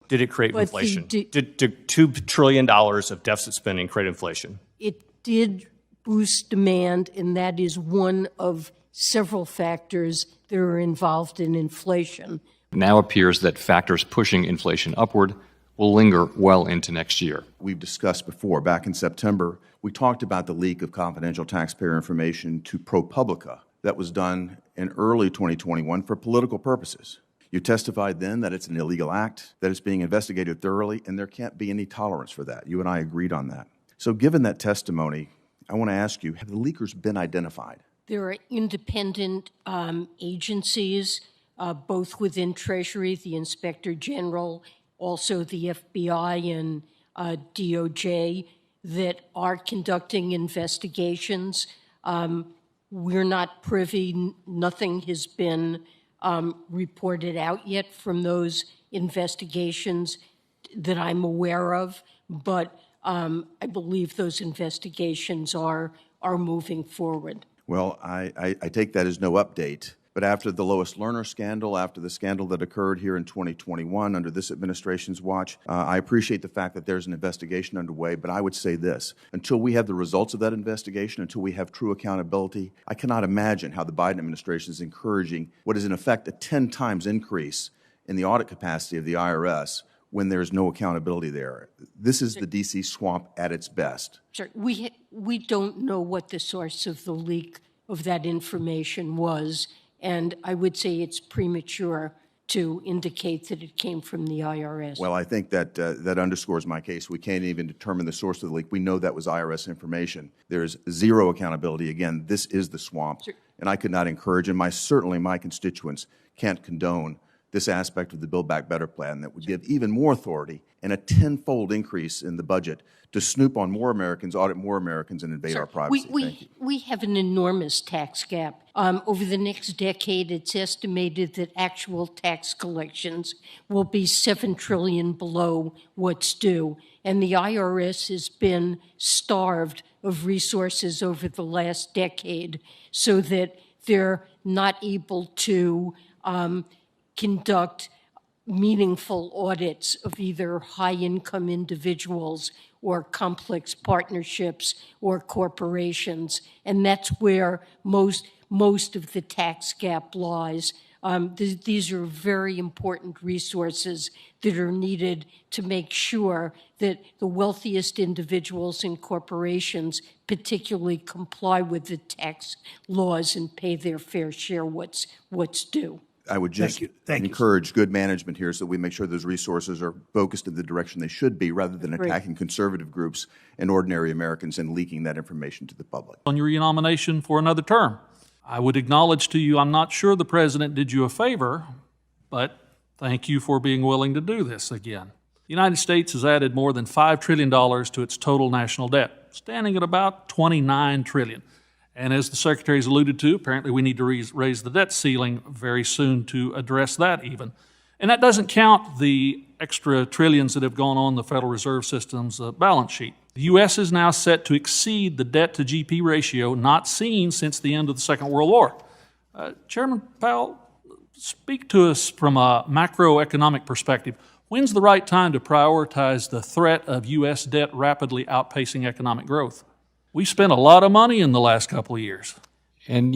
did it create But inflation? Did $2 trillion of deficit spending create inflation? It did boost demand, and that is one of several factors that are involved in inflation. It now appears that factors pushing inflation upward will linger well into next year. We've discussed before, back in September, we talked about the leak of confidential taxpayer information to ProPublica that was done in early 2021 for political purposes. You testified then that it's an illegal act, that it's being investigated thoroughly, and there can't be any tolerance for that. You and I agreed on that. So given that testimony, I want to ask you, have the leakers been identified? There are independent agencies, both within Treasury, the Inspector General, also the FBI and DOJ, that are conducting investigations. We're not privy, nothing has been reported out yet from those investigations that I'm aware of, but I believe those investigations are moving forward. Well, I take that as no update. But after the Lois Lerner scandal, after the scandal that occurred here in 2021 under this administration's watch, I appreciate the fact that there's an investigation underway, but I would say this. Until we have the results of that investigation, until we have true accountability, I cannot imagine how the Biden administration is encouraging what is in effect a 10 times increase in the audit capacity of the IRS when there's no accountability there. This is the D.C. swamp at its best. Sure. We don't know what the source of the leak of that information was, and I would say it's premature to indicate that it came from the IRS. Well, I think that that underscores my case. We can't even determine the source of the leak. We know that was IRS information. There's zero accountability. Again, this is the swamp, Sure. and I could not encourage, and certainly my constituents can't condone this aspect of the Build Back Better plan that would give even more authority and a tenfold increase in the budget to snoop on more Americans, audit more Americans, and invade our privacy. We have an enormous tax gap. Over the next decade, it's estimated that actual tax collections will be $7 trillion below what's due. And the IRS has been starved of resources over the last decade so that they're not able to conduct meaningful audits of either high-income individuals or complex partnerships or corporations. And that's where most of the tax gap lies. These are very important resources that are needed to make sure that the wealthiest individuals and corporations particularly comply with the tax laws and pay their fair share what's due. I would just encourage good management here so that we make sure those resources are focused in the direction they should be rather than attacking conservative groups and ordinary Americans and leaking that information to the public. On your renomination for another term, I would acknowledge to you I'm not sure the President did you a favor, but thank you for being willing to do this again. The United States has added more than $5 trillion to its total national debt, standing at about $29 trillion. And as the Secretary has alluded to, apparently we need to raise the debt ceiling very soon to address that even. And that doesn't count the extra trillions that have gone on the Federal Reserve System's balance sheet. The U.S. is now set to exceed the debt-to-GP ratio not seen since the end of the Second World War. Chairman Powell, speak to us from a macroeconomic perspective. When's the right time to prioritize the threat of U.S. debt rapidly outpacing economic growth? We spent a lot of money in the last couple of years. And,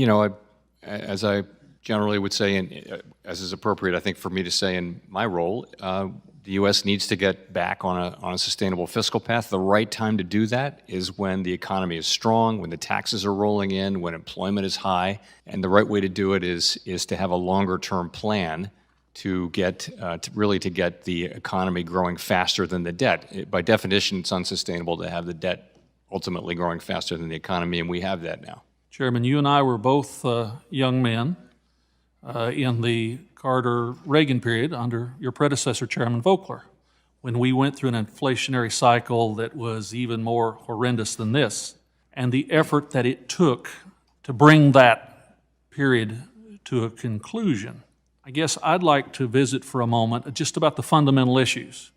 as I generally would say, and as is appropriate, I think, for me to say in my role, the U.S. needs to get back on a sustainable fiscal path. The right time to do that is when the economy is strong, when the taxes are rolling in, when employment is high. And the right way to do it is to have a longer-term plan to get to get the economy growing faster than the debt. By definition, it's unsustainable to have the debt ultimately growing faster than the economy, and we have that now. Chairman, you and I were both young men in the Carter-Reagan period under your predecessor, Chairman Volcker, when we went through an inflationary cycle that was even more horrendous than this, and the effort that it took to bring that period to a conclusion. I guess I'd like to visit for a moment just about the fundamental issues.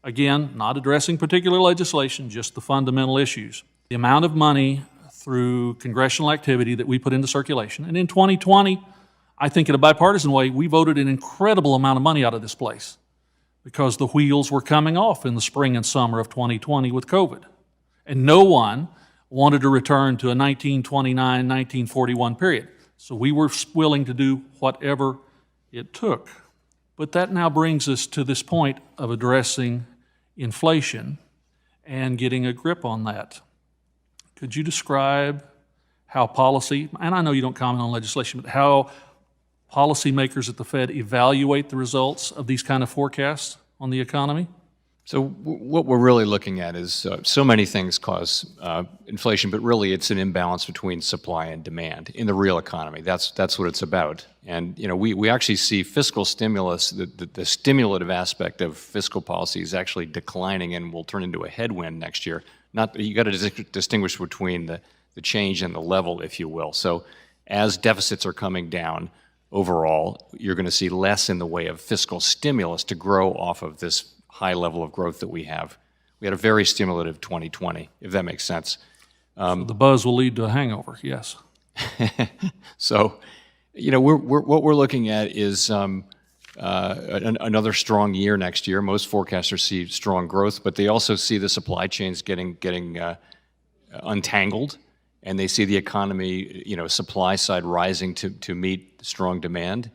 Again, not addressing particular legislation, just the fundamental issues. The amount of money through congressional activity that we put into circulation. And in 2020, I think in a bipartisan way, we voted an incredible amount of money out of this place. because the wheels were coming off in the spring and summer of 2020 with COVID. And no one wanted to return to a 1929, 1941 period. So we were willing to do whatever it took. But that now brings us to this point of addressing inflation and getting a grip on that. Could you describe how policy, and I know you don't comment on legislation, but how policymakers at the Fed evaluate the results of these kind of forecasts on the economy? So what we're really looking at is so many things cause inflation, but really it's an imbalance between supply and demand in the real economy. That's what it's about. And we actually see fiscal stimulus, the stimulative aspect of fiscal policy is actually declining and will turn into a headwind next year. You got to distinguish between the change and the level, if you will. So as deficits are coming down, overall, you're going to see less in the way of fiscal stimulus to grow off of this high level of growth that we have. We had a very stimulative 2020, if that makes sense. So the buzz will lead to a hangover, yes. So, what we're looking at is another strong year next year. Most forecasters see strong growth, but they also see the supply chains getting untangled, and they see the economy, supply side rising to meet strong demand.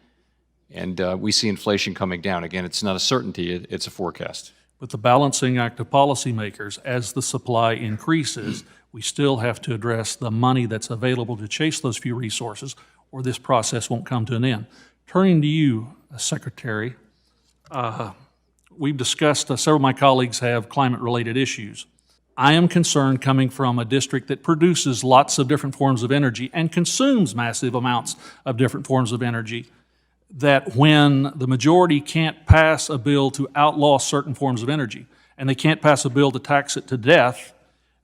And we see inflation coming down. Again, it's not a certainty, it's a forecast. But the balancing act of policymakers, as the supply increases, we still have to address the money that's available to chase those few resources, or this process won't come to an end. Turning to you, Secretary, we've discussed, several of my colleagues have climate-related issues. I am concerned, coming from a district that produces lots of different forms of energy and consumes massive amounts of different forms of energy, that when the majority can't pass a bill to outlaw certain forms of energy, and they can't pass a bill to tax it to death,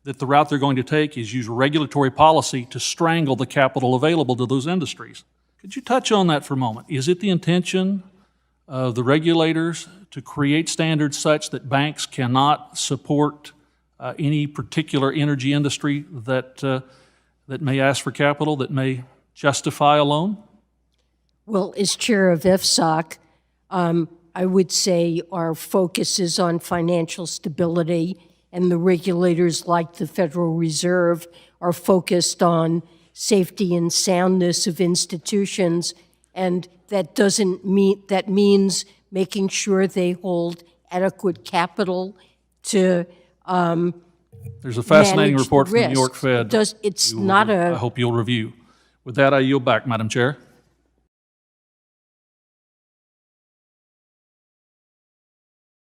that the route they're going to take is use regulatory policy to strangle the capital available to those industries. Could you touch on that for a moment? Is it the intention of the regulators to create standards such that banks cannot support any particular energy industry that may ask for capital, that may justify a loan? Well, as chair of FSOC, I would say our focus is on financial stability, and the regulators, like the Federal Reserve, are focused on safety and soundness of institutions, and that means making sure they hold adequate capital to There's a fascinating manage report the from the New risk. York Fed. I hope you'll review. With that, I yield back, Madam Chair.